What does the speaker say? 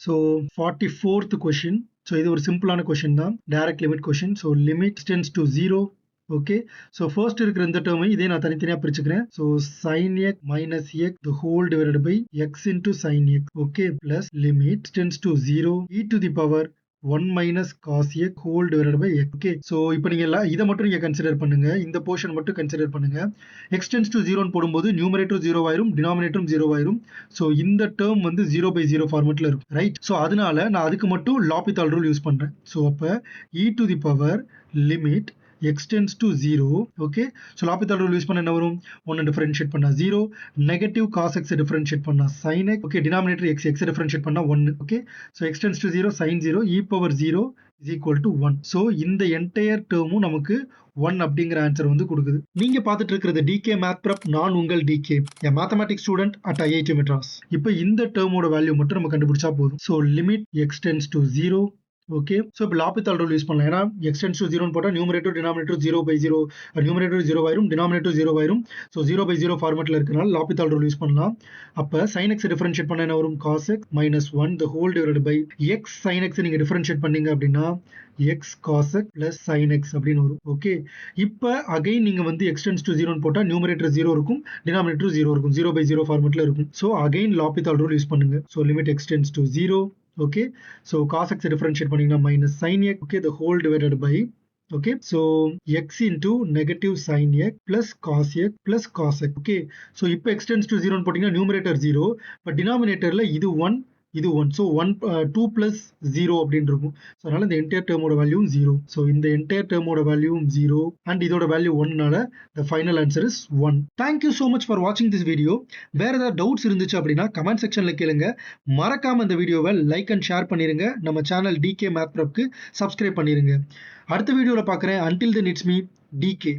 So 44th question. So இது ஒரு சிம்பிளான கொஸ்டின் தான், direct limit question. So limit tends to 0. Okay, so first இருக்கிற இந்த டேர்மை இதே நான் தனித்தனியாக பிரிச்சுக்கிறேன். So sin x minus x the whole divided by x into sin x. Okay, plus limit tends to 0 e to the power 1 minus cos x whole divided by x. Okay, so இப்போ நீங்கள் இதை மட்டும் நீங்கள் consider பண்ணுங்க, இந்த portion மட்டும் consider பண்ணுங்க. x tense to 0 போடும்போது நியூமரேட்டர் 0 ஆயிரும், டினாமினேட்டரும் 0 ஆயிரும். ஸோ இந்த டேர்ம் வந்து 0/0 ஃபார்மெட்டில் இருக்கும், ரைட்? ஸோ அதனால நான் அதுக்கு மட்டும் லாபிதால் ரூல் யூஸ் பண்ணுறேன். ஸோ அப்போ e to the power limit x tends to 0. Okay, so L'Hopital rule use பண்ண என்ன வரும்? 1 டிஃபரன்ஷியேட் பண்ணா 0, நெகட்டிவ் காஸ் எக்ஸ் டிஃபரன்ஷியேட் பண்ணா sin x. Okay, denominator x differentiate பண்ணா 1. Okay, so x tends to 0 sin 0 e power 0 is equal to 1. So இந்த entire டேர்மும் நமக்கு 1 அப்படிங்கிற answer வந்து கொடுக்குது. நீங்க பார்த்துட்டு இருக்கிறது டிகே மேத் ப்ரெப், நான் உங்கள் DK, mathematics student at IIT Madras. இப்போ இந்த டேர்மோட வேல்யூ மட்டும் நம்ம கண்டுபிடிச்சா போதும். So limit x tends to 0. Okay, so இப்போ லாபிதால் ரூல் யூஸ் பண்ணலாம். ஏன்னா x tends to 0 போட்டால் நியூமரேட்டர் டினாமினேட்டர் 0/0, நியூமரேட்டர் 0 ஆயிரும், டினாமினேட்டர் 0 ஆயிரும். ஸோ 0/0 ஃபார்மெட்டில் இருக்கனால லாபிதால் ரூல் யூஸ் பண்ணலாம். அப்போ sin x டிஃபரன்ஷியேட் பண்ண என்ன வரும்? cos x minus 1 the whole divided by x sin x நீங்கள் டிஃபரன்ஷியேட் பண்ணீங்க அப்படின்னா x cos x plus sin x அப்படின்னு வரும். ஓகே, இப்போ அகைன் நீங்கள் வந்து x tends to 0 போட்டால் நியூமரேட்டர் 0 இருக்கும், டினாமினேட்டர் 0 இருக்கும், 0/0 ஃபார்மெட்டில் இருக்கும். So again L'Hopital rule use பண்ணுங்க. So limit x tends to 0. Okay, so cos x differentiate பண்ணீங்கன்னா minus sin x, okay, the whole divided by, okay, so x into negative sin x plus cos x plus cos x. Okay, so இப்போ x tends to 0 போட்டீங்கன்னா numerator 0, but denominatorல இது 1, இது 1, so 2 plus 0 அப்படின்னு இருக்கும். So அதனால இந்த entire டேர்மோட value 0. So இந்த entire டேர்மோட value 0 and இதோட value 1னால the final answer is 1. Thank you so much for watching this video. வேற ஏதாவது டவுட்ஸ் இருந்துச்சு அப்படின்னா கமெண்ட் செக்ஷன்ல கேளுங்க. மறக்காம இந்த வீடியோவை லைக் அண்ட் ஷேர் பண்ணிருங்க. நம்ம சேனல் டிகே மேத் ப்ரெப்க்கு சப்ஸ்கிரைப் பண்ணிருங்க. அடுத்த வீடியோவில் பார்க்குறேன். until then it's me DK.